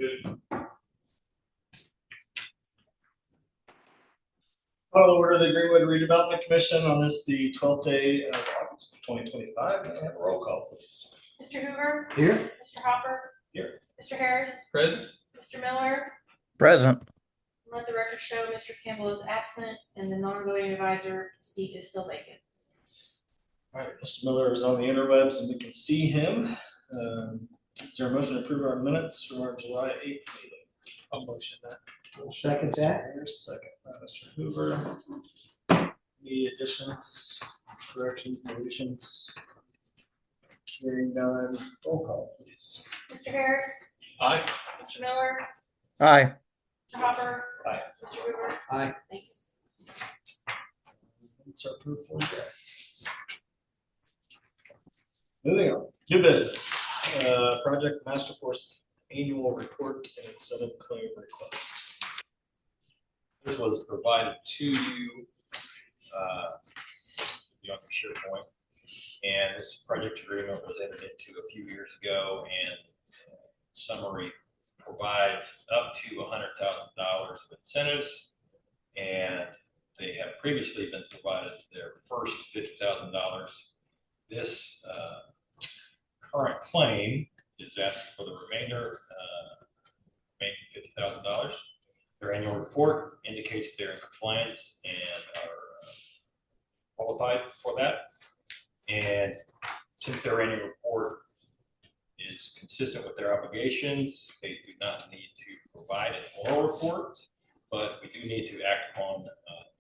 Good. Call order the Greenwood Redevelopment Commission on this, the 12th day of August 2025. May I have a roll call, please? Mr. Hoover. Here. Mr. Hopper. Here. Mr. Harris. Present. Mr. Miller. Present. Let the record show Mr. Campbell is absent and the non-voting advisor seat is still vacant. All right, Mr. Miller is on the interwebs and we can see him. Is there a motion to approve our minutes from our July 8th meeting? I'll motion that. I'll second that. Here's second by Mr. Hoover. Any additions, corrections, deletions? Hearing none, roll call, please. Mr. Harris. Aye. Mr. Miller. Aye. Mr. Hopper. Aye. Mr. Hoover. Aye. Thank you. Minutes are approved for today. Moving on, new business, Project Master Force Annual Report and Incentive Claim Request. This was provided to you on your SharePoint, and this project agreement was entered into a few years ago, and summary provides up to $100,000 of incentives, and they have previously been provided their first $50,000. This current claim is asking for the remainder, remaining $50,000. Their annual report indicates they're in compliance and are qualified for that. And since their annual report is consistent with their obligations, they do not need to provide an oral report, but we do need to act upon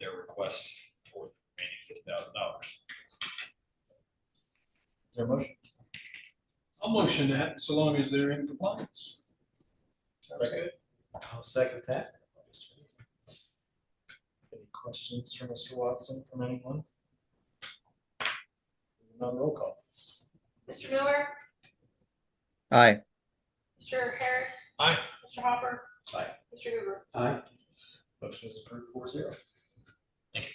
their request for the remaining $50,000. Is there a motion? I'll motion that so long as they're in compliance. Second. I'll second that. Any questions for Mr. Watson from anyone? Non roll call, please. Mr. Miller. Aye. Mr. Harris. Aye. Mr. Hopper. Aye. Mr. Hoover. Aye. Motion is approved 4-0. Thank you.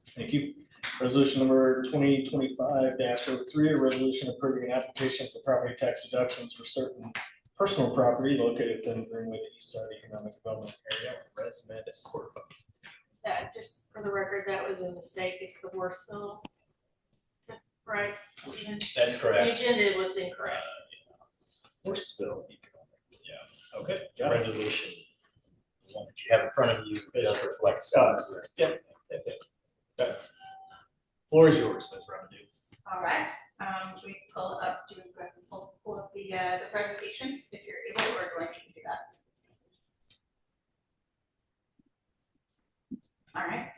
Thank you. Resolution number 2025-03, a resolution approving an application for property tax deductions for certain personal property located within the Greenwood East Side Economic Development Area, ResMed Corp. Just for the record, that was a mistake. It's the worst bill. Right? Stephen? That's The correct. agenda was incorrect. Spill. Yeah. Okay, got it. Resolution, the one that you have in front of you, does reflect. Yep. Floor is yours, Ms. Revenue. All right, we pull up, pull up the presentation if you're able, or do I need to do that? All right,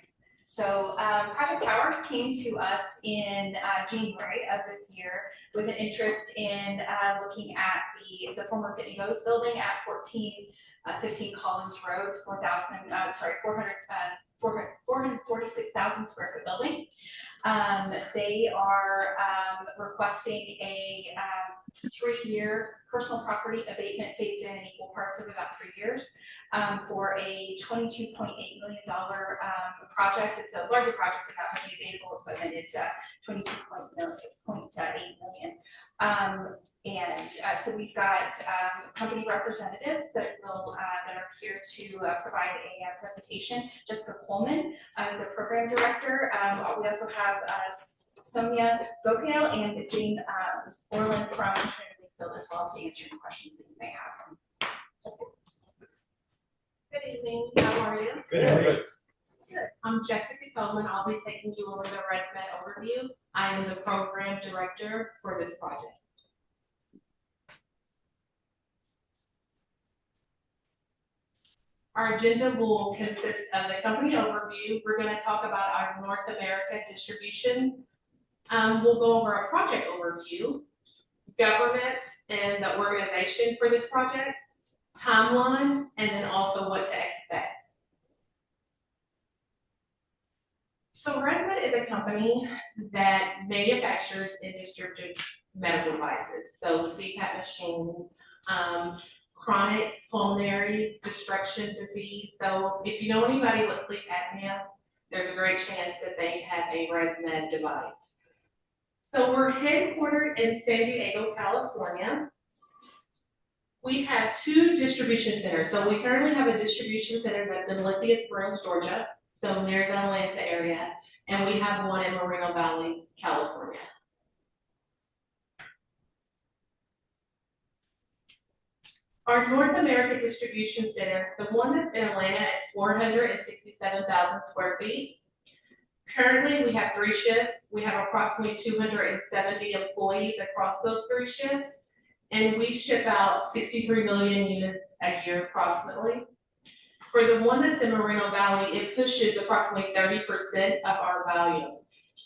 so Project Tower came to us in January of this year with an interest in looking at the former Pitney Bowes building at 1415 Collins Road, 446,000 square foot building. They are requesting a 3-year personal property abatement phased in equal parts over about 3 years for a $22.8 million project. It's a larger project without many available equipment. It's $22.8 million. So we've got company representatives that will that are here to provide a presentation. Jessica Coleman is the program director. We also have Sonia Gokale and Jane Orland from Trinity Field as well to answer any questions that you may have. Jessica. Good evening. How are you? Good. Good. I'm Jessica Coleman. I'll be taking you over the ResMed overview. I am the program director for this project. Our agenda will consist of the company overview. We're going to talk about our North America distribution. We'll go over a project overview, governance and the organization for this project, timeline, and then also what to expect. So ResMed is a company that manufactures and distributes medical devices. So CPAP machines, chronic pulmonary destruction disease. So if you know anybody with sleep apnea, there's a great chance that they have a ResMed device. So we're headquartered in San Diego, California. We have 2 distribution centers. So we currently have a distribution center that's in Lithia Springs, Georgia, so near the Atlanta area, and we have one in Moreno Valley, California. Our North America distribution center, the one that's in Atlanta, is 467,000 square feet. Currently, we have 3 shifts. We have approximately 270 employees across those 3 shifts, and we ship out 63 million units a year approximately. For the one that's in Moreno Valley, it pushes approximately 30% of our volume.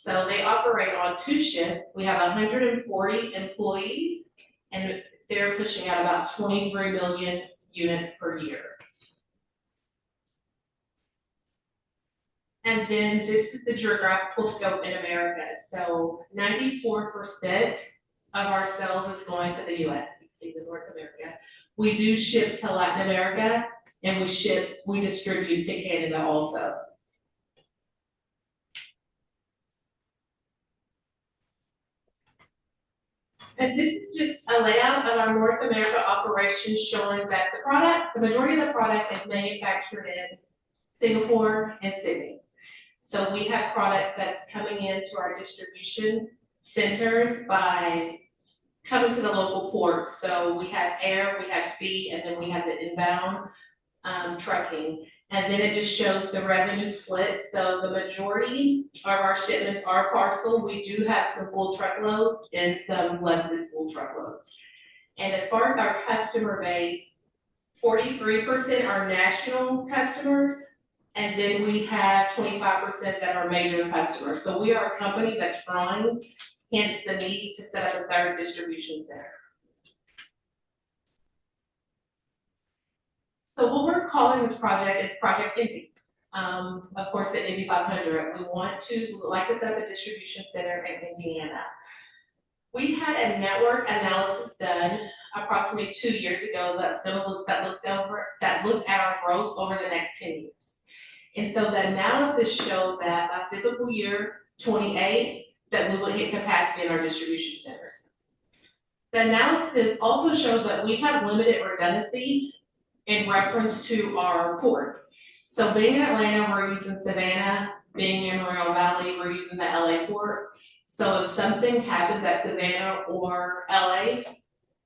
So they operate on 2 shifts. We have 140 employees, and they're pushing out about 23 million units per year. And then this is the geographical scope in America. So 94% of our sales is going to the US, you see the North America. We do ship to Latin America, and we distribute to Canada also. And this is just a layout of our North America operations showing that the majority of the product is manufactured in Singapore and Sydney. So we have product that's coming into our distribution centers by coming to the local ports. So we have air, we have sea, and then we have the inbound trucking. And then it just shows the revenue split. So the majority of our shipments are parcel. We do have some full truckloads and some less than full truckloads. And as far as our customer base, 43% are national customers, and then we have 25% that are major customers. So we are a company that's growing, hence the need to set up a 3rd distribution center. So what we're calling this project is Project Indy. Of course, the Indy 500. We would like to set up a distribution center in Indiana. We had a network analysis done approximately 2 years ago that looked at our growth over the next 10 years. And so the analysis showed that by fiscal year 28, that we would hit capacity in our distribution centers. The analysis also showed that we have limited redundancy in reference to our ports. So being in Atlanta, we're using Savannah. Being in Moreno Valley, we're using the LA port. So if something happens at Savannah or LA,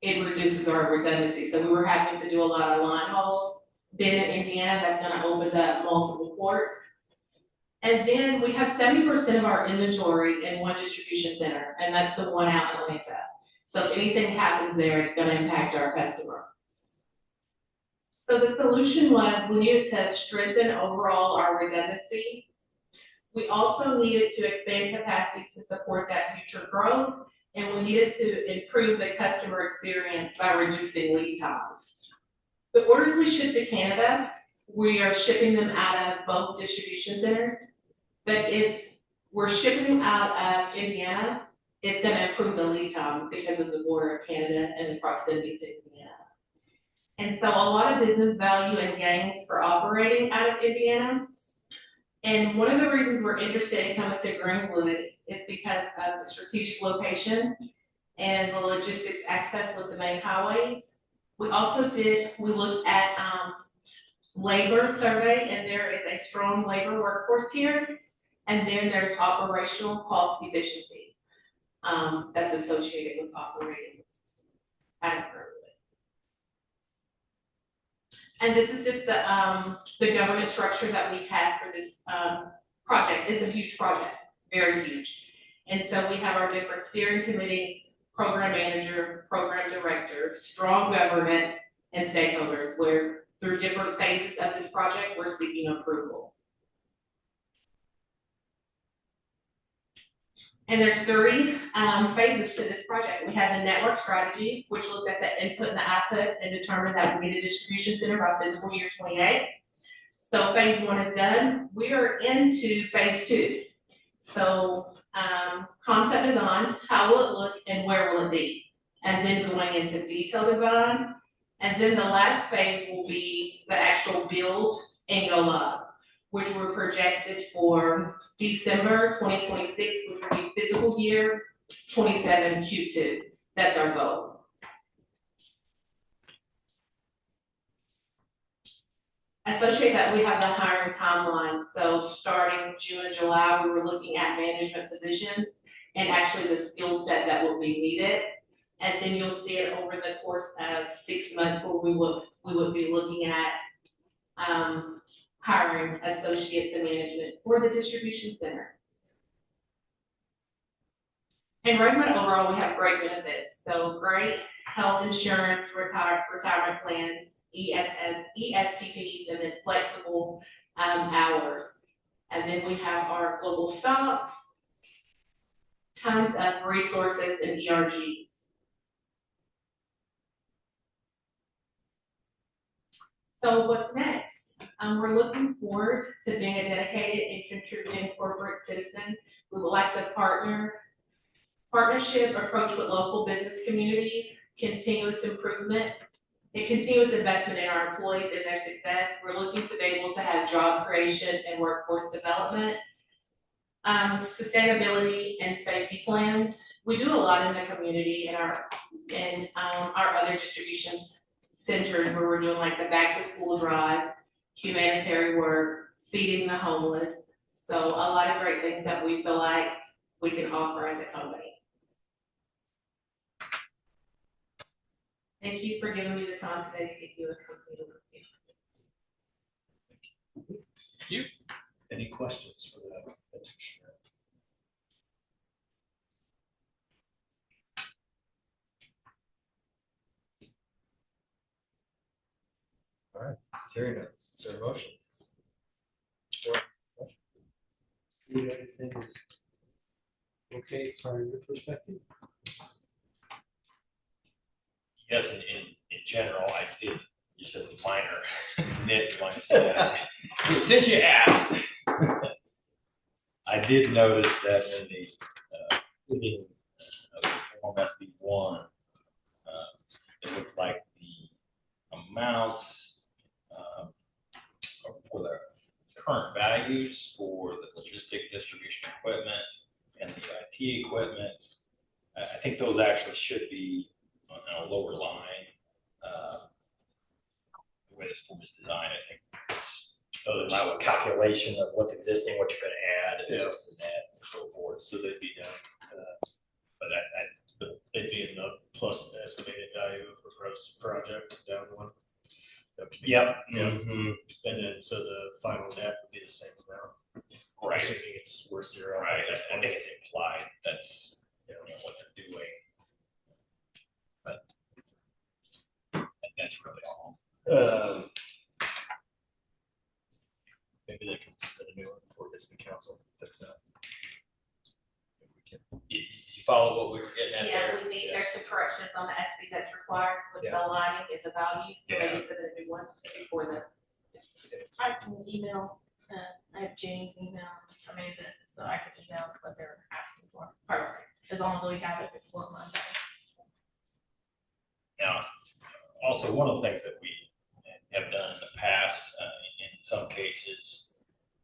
it reduces our redundancy. So we were having to do a lot of line hauls. Being in Indiana, that's gonna open up multiple ports. And then we have 70% of our inventory in one distribution center, and that's the one out in Atlanta. So if anything happens there, it's gonna impact our customer. So the solution was we needed to strengthen overall our redundancy. We also needed to expand capacity to support that future growth, and we needed to improve the customer experience by reducing lead times. The orders we ship to Canada, we are shipping them out of both distribution centers. But if we're shipping them out of Indiana, it's gonna improve the lead time because of the border of Canada and the proximity to Indiana. And so a lot of business value and gains for operating out of Indiana. And one of the reasons we're interested in coming to Greenwood is because of the strategic location and the logistics access with the main highways. We looked at labor survey, and there is a strong labor workforce here. And then there's operational cost efficiency that's associated with operating out of Greenwood. And this is just the governance structure that we had for this project. It's a huge project, very huge. And so we have our different steering committees, program manager, program director, strong governance, and stakeholders, where through different phases of this project, we're seeking approval. And there's 3 phases to this project. We have the network strategy, which looked at the input and the output and determined that we need a distribution center by fiscal year 28. So phase 1 is done. We are into phase 2. So concept design, how will it look and where will it be? And then going into detail design. And then the last phase will be the actual build and go live, which we're projected for December 2026, which will be fiscal year 27 Q2. That's our goal. associate that, we have the hiring timeline. So starting June and July, we were looking at management positions and actually the skill set that will be needed. And then you'll see it over the course of 6 months where we would be looking at hiring associates in management for the distribution center. In Roseman overall, we have great benefits. So great health insurance, retirement plans, ESPPs, and then flexible hours. And then we have our global stocks, tons of resources and ERGs. So what's next? We're looking forward to being a dedicated and contributing corporate citizen. We would like to partnership approach with local business communities, continuous improvement, and continuous investment in our employees and their success. We're looking to be able to have job creation and workforce development, sustainability and safety plans. We do a lot in the community and our other distribution centers where we're doing like the back to school drives, humanitarian work, feeding the homeless. So a lot of great things that we feel like we can offer as a company. Thank you for giving me the time today to give you a company overview. Any questions for the petitioner? All right, hearing none, is there a motion? Do everything is okay from your perspective? Yes, in general, I did, just as a minor nit, want to say that. Since you asked, I did notice that in the reading of the Form SB1, it looked like the amounts for the current values for the logistic distribution equipment and the IT equipment. I think those actually should be on a lower line. The way this form is designed, I think it's allow a calculation of what's existing, what you're going to add, and what's the net, and so forth. So they'd be done. But It'd be in the plus the estimated value of the gross project down one. yep. Yeah. Mhm. And then, so the final net would be the same amount. Right. Assuming it's worth zero. Right. I think it's implied that's what they're doing. But that's really all. Maybe they can submit a new one before it gets to the council, fix that. If we can. You follow what we were getting at Yeah, there? we need, there's some corrections on the SB that's required with the aligning and the values, so maybe send a new one before the. I can email, I have Jane's email, Amanda, so I can email what they're asking for. Perfect. As long as we have it before Monday. Now, also, one of the things that we have done in the past, in some cases,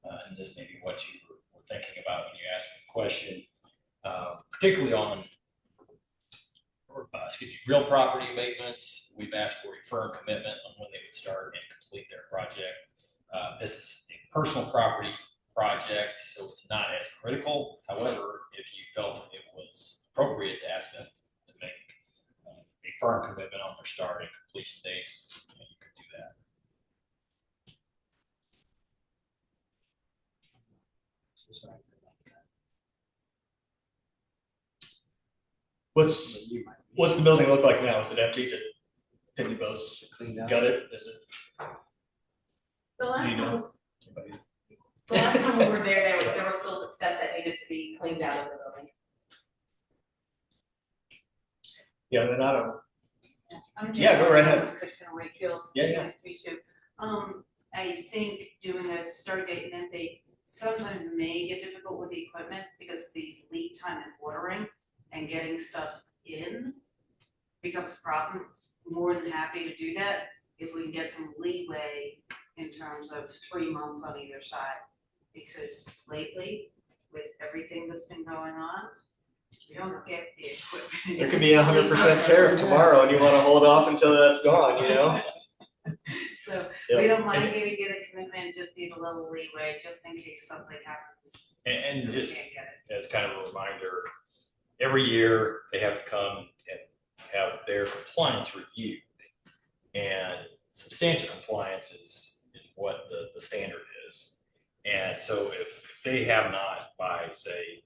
and this may be what you were thinking about when you asked me the question, particularly on real property abatements, we've asked for a firm commitment on when they would start and complete their project. This is a personal property project, so it's not as critical. However, if you felt it was appropriate to ask them to make a firm commitment on their start and completion dates, you could do that. What's the building look like now? Is it empty? Did Pitney Bowes Cleaned up. gut it? Is it? The last Do you know? time we were there was still stuff that needed to be cleaned out of the building. Yeah, then I don't. I'm Yeah, go right ahead. Christian Wakefield. Yeah, yeah. Nice to meet you. I think doing a start date and end date sometimes may get difficult with the equipment because the lead time in ordering and getting stuff in becomes a problem. More than happy to do that if we can get some leeway in terms of 3 months on either side. Because lately, with everything that's been going on, we don't get the equipment. There could be 100% tariff tomorrow, and you want to hold off until that's gone. You know. So We don't mind giving you the commitment, just need a little leeway, just in case something happens. And We just can't get it. as kind of a reminder, every year they have to come and have their compliance reviewed. And substantial compliance is what the standard is. And so if they have not by, say,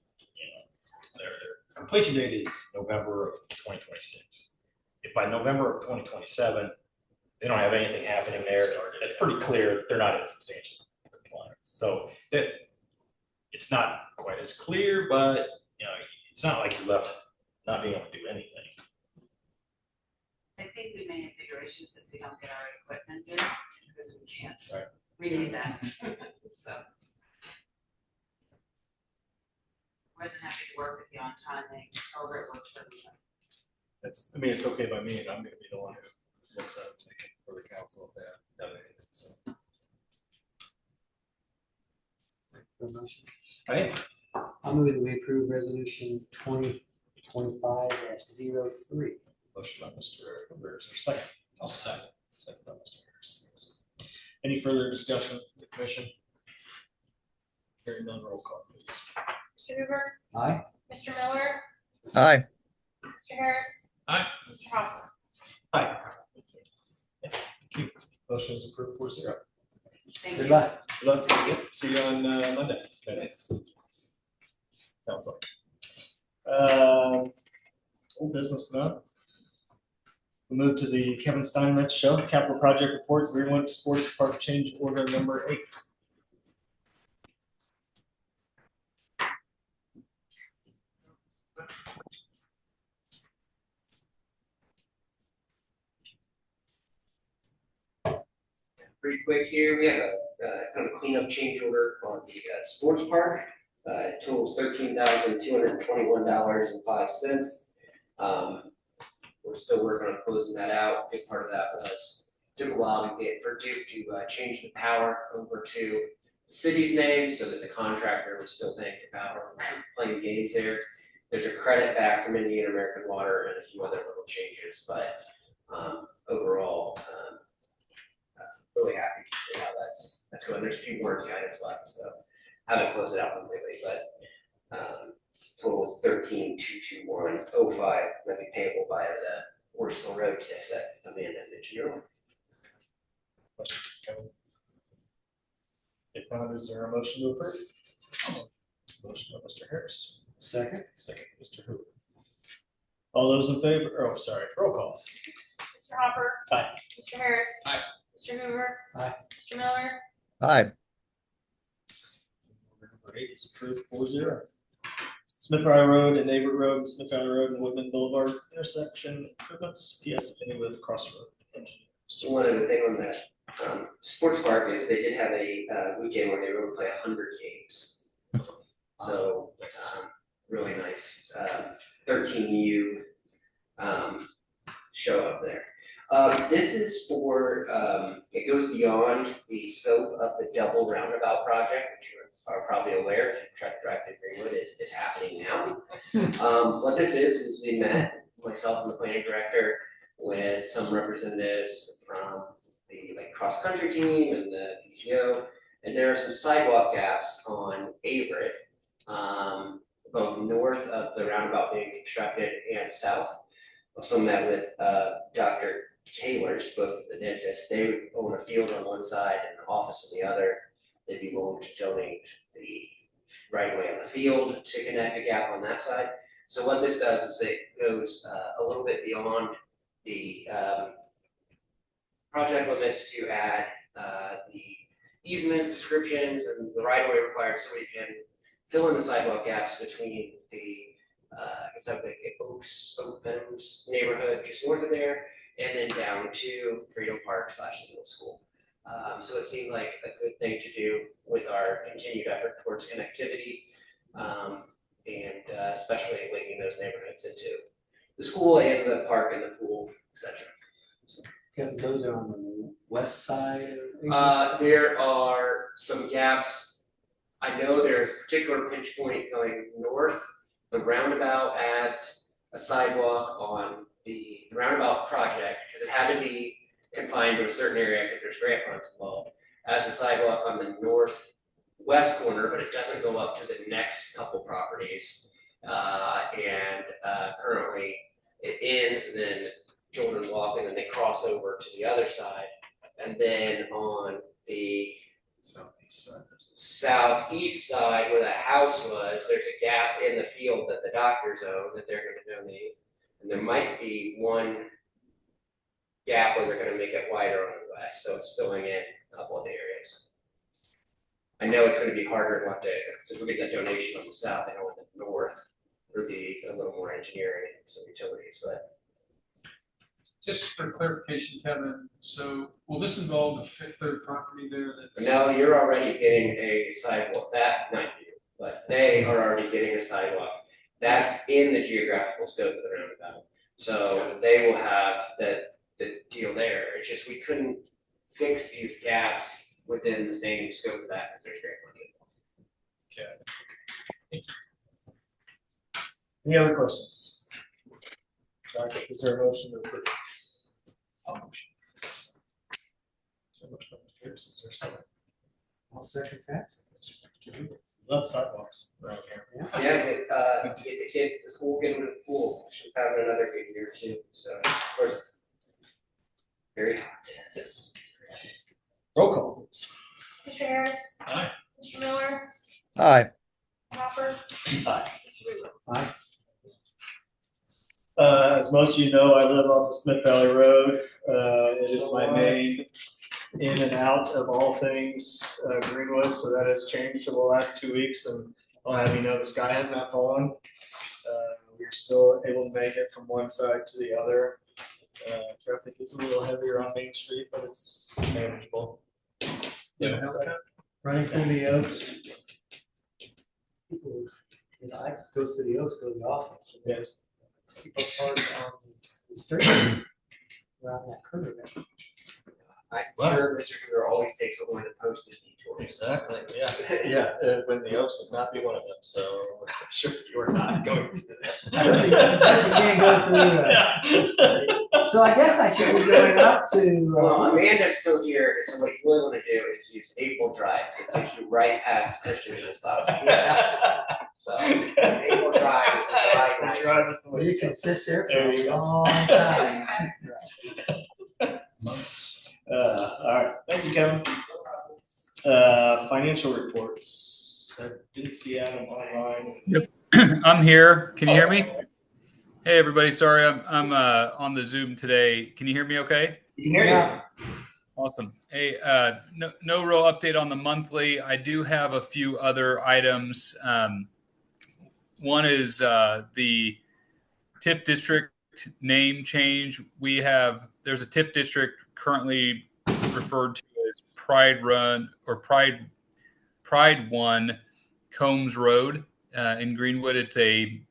their completion date is November of 2026. If by November of 2027, they don't have anything happening there, it's pretty clear that they're not in substantial compliance. So that it's not quite as clear, but it's not like you're left not being able to do anything. I think we may have bigger issues if we don't get our equipment in, because we can't. Right. We need that, so. More than happy to work with you on timing, however it works for everyone. It's okay by me, and I'm gonna be the one who looks at it for the council if they have anything, so. For motion. Hey, I'll move that we approve resolution 2025-03. motion by Mr. Hoover, is there a second? I'll second. Second by Mr. Harrison. Any further discussion with the commission? Hearing none, roll call, please. Mr. Hoover, Aye. Mr. Miller, Aye. Mr. Harris. Aye. Mr. Hopper. Aye. Thank you. Motion is approved 4-0. Thank you. Goodbye. Good luck. Yep, see you on Monday. Okay. Sounds like. Old business now. We move to the Kevin Steinmetz Show, Capital Project Report, Greenwood Sports Park Change Order number 8. Pretty quick here, we have a kind of cleanup change order on the sports park. It totals $13,221.05. We're still working on closing that out. Big part of that was, took a while to get for Duke to change the power over to the city's name so that the contractor was still paying for power when we were playing games there. There's a credit back from Indian American Water and a few other little changes, but overall, really happy with how that's going. There's a few warranty items left, so haven't closed it out completely, but total is $13,221.05. That'd be payable via the Worsville Road TIF that Amanda mentioned earlier. Questions, Kevin? If not, is there a motion to approve? Motion by Mr. Harris. Second. Second, Mr. Hoover. All those in favor, roll call. Mr. Hopper. Aye. Mr. Harris. Aye. Mr. Hoover. Aye. Mr. Miller, Aye. Number 8 is approved 4-0. Smith Valley Road and Neighbor Road, and Smith Valley Road and Woodman Boulevard intersection improvements, PSA with Crossroad Engineers. So one other thing on that sports park is they did have a weekend where they were able to play 100 games. So really nice 13U show up there. This is for, it goes beyond the scope of the double roundabout project, which you are probably aware, if you try to drive through Greenwood, is happening now. What this is we met, myself and the planning director, with some representatives from the cross-country team and the PTO, and there are some sidewalk gaps on Averett, both north of the roundabout being constructed and south. Also met with Dr. Taylor's, both the dentists. They own a field on one side and an office on the other. They'd be willing to donate the right of way on the field to connect a gap on that side. So what this does is it goes a little bit beyond the project limits to add the easement descriptions and the right of way required so we can fill in the sidewalk gaps between the it's like the Oak Meadows neighborhood just north of there, and then down to Freedom Park / middle school. So it seemed like a good thing to do with our continued effort towards connectivity, and especially linking those neighborhoods into the school and the park and the pool, etc. So, Kevin, those are on the west side of. there are some gaps. I know there's a particular pinch point going north. The roundabout adds a sidewalk on the roundabout project because it had to be confined to a certain area because there's grant funds involved. Adds a sidewalk on the northwest corner, but it doesn't go up to the next couple properties. Currently it ends, and then children walk, and then they cross over to the other side. And then on the southeast side where the house was, there's a gap in the field that the doctors own that they're gonna donate. And there might be one gap where they're gonna make it wider on the west, so it's filling in a couple of the areas. I know it's gonna be harder to want to, since we get that donation on the south, I know in the north would be a little more engineering and some utilities, but. Just for clarification, Kevin, so will this involve the third property there that's? No, you're already getting a sidewalk, that, not you, but they are already getting a sidewalk. That's in the geographical scope of the roundabout. So they will have the deal there. It's just we couldn't fix these gaps within the same scope of that because there's grant money. Okay. Any other questions? Is there a motion to approve? Motion. So much for Mr. Harris. Is there a second? I'll second that. Love sidewalks around here. Yeah, get the kids to school, get them to the pool. She's having another good year too. So of course it's very hot. Yes. Roll call, please. Mr. Harris. Aye. Mr. Miller. Aye. Hopper. Aye. Mr. Reaper. As most of you know, I live off of Smith Valley Road. It is my main in and out of all things Greenwood, so that has changed for the last 2 weeks, and I'll have you know the sky has not fallen. We're still able to make it from one side to the other. Traffic is a little heavier on Main Street, but it's manageable. Yeah. Running through the Oaks. People, I go through the Oaks, go to the office. And there's people parked on the street around that curve. I'm sure Mr. Hoover always takes a one to post it detour. Exactly, yeah, yeah, when the Oaks would not be one of them, so I'm sure you are not going through that. I don't think you can't go through that. So I guess I should be going up to. Well, Amanda's still here, so what you really want to do is use April Drive. It takes you right past Christian and stuff. So April Drive is a right nice. Drive is the way You can sit there There for you a go. long time. All right, thank you, Kevin. Financial reports. I didn't see Adam online. I'm here. Can you hear me? Hey, everybody. Sorry, I'm on the Zoom today. Can you hear me okay? You can hear you. Awesome. Hey, no real update on the monthly. I do have a few other items. One is the TIF district name change. There's a TIF district currently referred to as Pride Run or Pride One Combs Road in Greenwood. It's a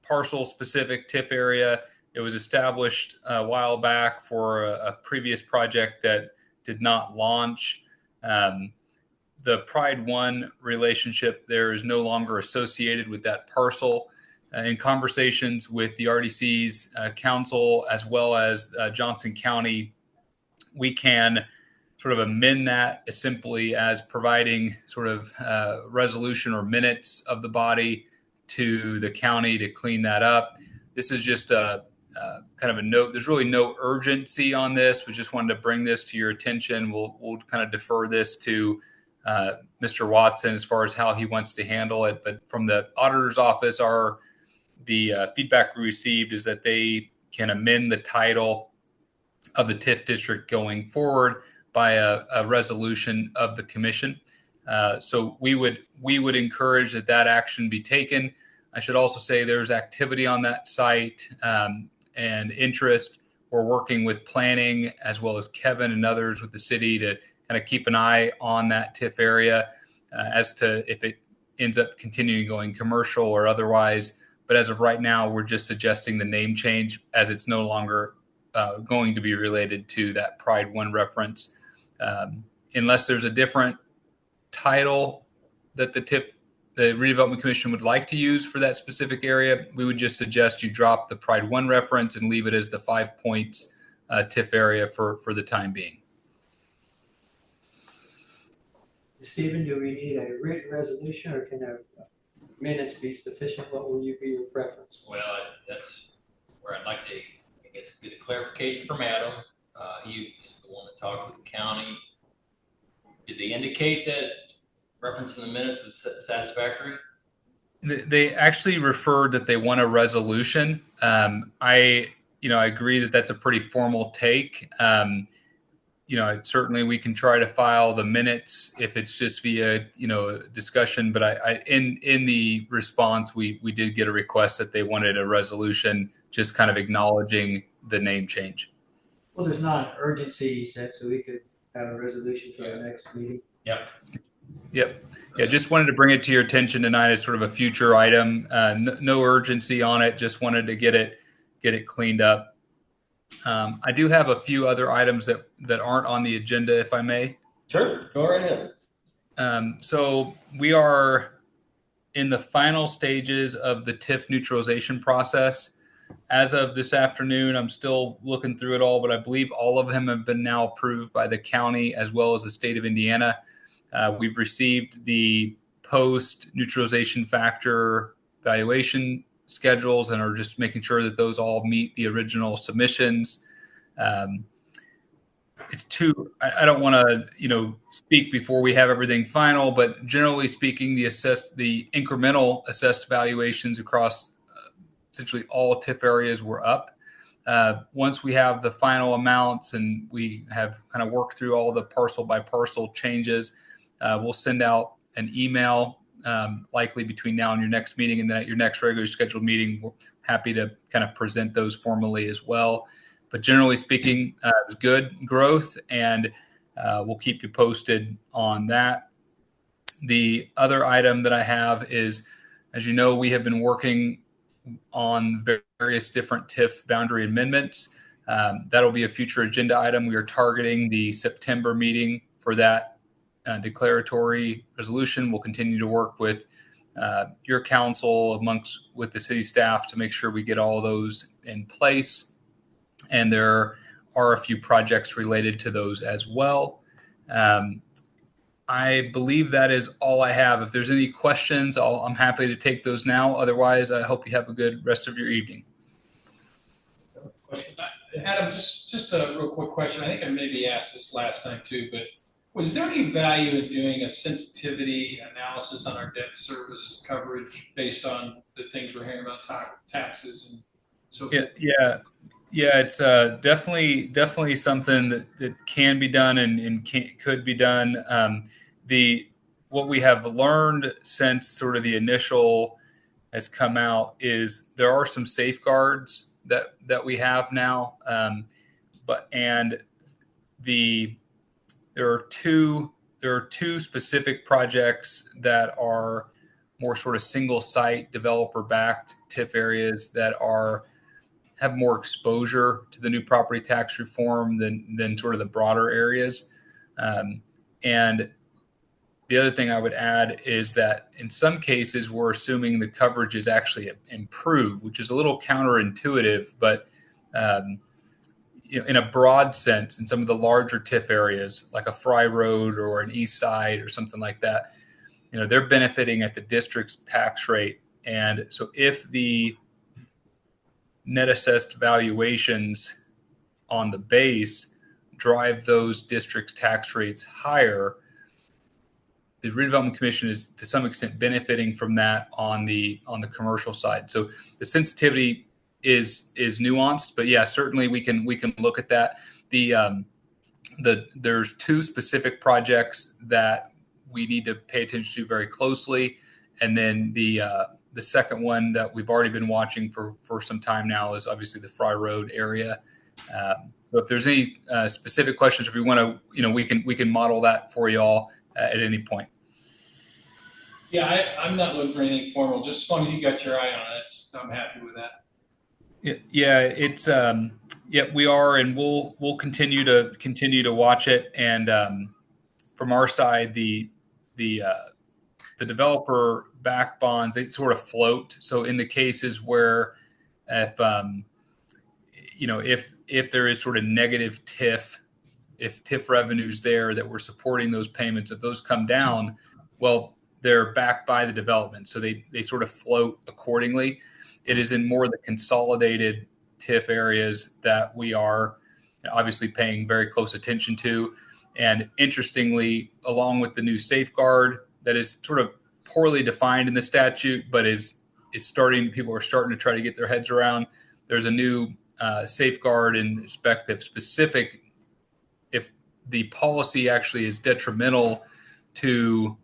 parcel specific TIF area. It was established a while back for a previous project that did not launch. The Pride One relationship there is no longer associated with that parcel. In conversations with the RDC's council as well as Johnson County, we can sort of amend that as simply as providing sort of resolution or minutes of the body to the county to clean that up. This is just a kind of a note. There's really no urgency on this. We just wanted to bring this to your attention. We'll kind of defer this to Mr. Watson as far as how he wants to handle it. But from the auditor's office, the feedback we received is that they can amend the title of the TIF district going forward by a resolution of the commission. So we would encourage that action be taken. I should also say there's activity on that site and interest. We're working with planning as well as Kevin and others with the city to kind of keep an eye on that TIF area as to if it ends up continuing going commercial or otherwise. But as of right now, we're just suggesting the name change as it's no longer going to be related to that Pride One reference. Unless there's a different title that the Redevelopment Commission would like to use for that specific area, we would just suggest you drop the Pride One reference and leave it as the 5 points TIF area for the time being. Stephen, do we need a written resolution or can the minutes be sufficient? What will be your preference? Well, that's where I'd like to, get a clarification from Adam. He is the one that talked with the county. Did they indicate that reference in the minutes was satisfactory? They actually referred that they want a resolution. I agree that that's a pretty formal take. Certainly we can try to file the minutes if it's just via, discussion. But in the response, we did get a request that they wanted a resolution, just kind of acknowledging the name change. Well, there's not an urgency, you said, so we could have a resolution for the next meeting. Yep. Yeah, just wanted to bring it to your attention tonight as sort of a future item. No urgency on it. Just wanted to get it cleaned up. I do have a few other items that aren't on the agenda, if I may. Sure, go right ahead. So we are in the final stages of the TIF neutralization process. As of this afternoon, I'm still looking through it all, but I believe all of them have been now approved by the county as well as the state of Indiana. We've received the post neutralization factor valuation schedules and are just making sure that those all meet the original submissions. It's too, I don't want to, speak before we have everything final, but generally speaking, the incremental assessed valuations across essentially all TIF areas were up. Once we have the final amounts and we have kind of worked through all the parcel by parcel changes, we'll send out an email likely between now and your next meeting, and then at your next regularly scheduled meeting, we're happy to kind of present those formally as well. But generally speaking, it was good growth, and we'll keep you posted on that. The other item that I have is, as you know, we have been working on various different TIF boundary amendments. That'll be a future agenda item. We are targeting the September meeting for that declaratory resolution. We'll continue to work with your council with the city staff to make sure we get all of those in place. And there are a few projects related to those as well. I believe that is all I have. If there's any questions, I'm happy to take those now. Otherwise, I hope you have a good rest of your evening. Question. Adam, just a real quick question. I think I maybe asked this last time too, but was there any value in doing a sensitivity analysis on our debt service coverage based on the things we're hearing about taxes and so forth? Yeah, it's definitely something that can be done and could be done. What we have learned since sort of the initial has come out is there are some safeguards that we have now, there are two specific projects that are more sort of single site developer backed TIF areas that have more exposure to the new property tax reform than sort of the broader areas. And the other thing I would add is that in some cases, we're assuming the coverage is actually improved, which is a little counterintuitive, but in a broad sense, in some of the larger TIF areas, like a Fry Road or an East Side or something like that, they're benefiting at the district's tax rate. And so if the net assessed valuations on the base drive those districts' tax rates higher, the Redevelopment Commission is to some extent benefiting from that on the commercial side. So the sensitivity is nuanced, but yeah, certainly we can look at that. There's two specific projects that we need to pay attention to very closely, and then the second one that we've already been watching for some time now is obviously the Fry Road area. So if there's any specific questions, if you want to, we can model that for you all at any point. Yeah, I'm not looking for anything formal. Just as long as you got your eye on it, I'm happy with that. Yeah, it's we are, and we'll continue to watch it. And from our side, the developer backed bonds, they sort of float. So in the cases where if if there is sort of negative TIF, if TIF revenue's there that we're supporting those payments, if those come down, well, they're backed by the development. So they sort of float accordingly. It is in more of the consolidated TIF areas that we are obviously paying very close attention to. And interestingly, along with the new safeguard that is sort of poorly defined in the statute, but people are starting to try to get their heads around. There's a new safeguard in respect of specific, if the policy actually is detrimental to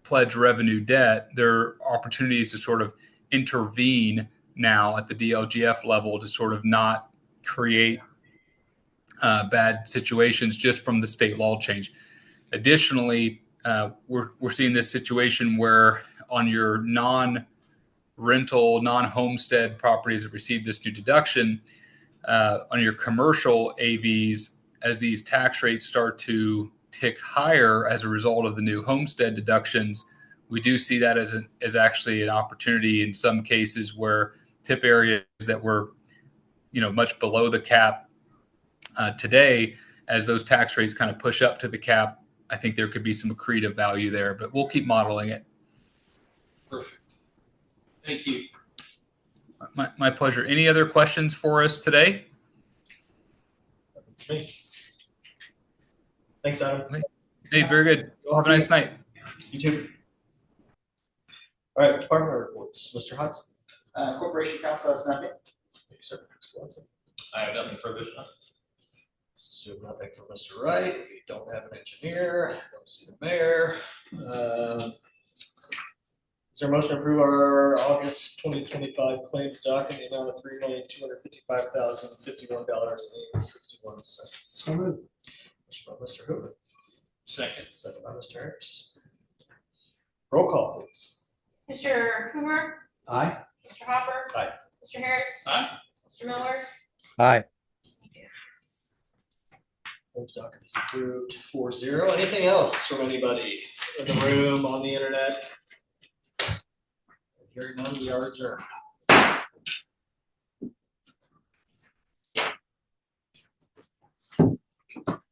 pledge revenue debt, there are opportunities to sort of intervene now at the DLGF level to sort of not create bad situations just from the state law change. Additionally, we're seeing this situation where on your non-rental, non-homestead properties that receive this new deduction, on your commercial AVs, as these tax rates start to tick higher as a result of the new homestead deductions, we do see that as actually an opportunity in some cases where TIF areas that were, much below the cap today, as those tax rates kind of push up to the cap, I think there could be some accretive value there, but we'll keep modeling it. Perfect. Thank you. My pleasure. Any other questions for us today? Me. Thanks, Adam. Hey, very good. Have a nice night. You too. All right, department reports. Mr. Hudson. Corporation Council has nothing. Thank you, sir. Mr. Watson. I have nothing further. So nothing from Mr. Wright. We don't have an engineer. Don't see the mayor. Is there a motion to approve our August 2025 claims doc in the amount of $3,255,051.61? So moved. Motion by Mr. Hoover. Second. Second by Mr. Harris. Roll call, please. Mr. Hoover, Aye. Mr. Hopper. Aye. Mr. Harris. Aye. Mr. Miller. Aye. Claims docket is approved 4-0. Anything else from anybody in the room, on the internet? Hearing none, we are adjourned.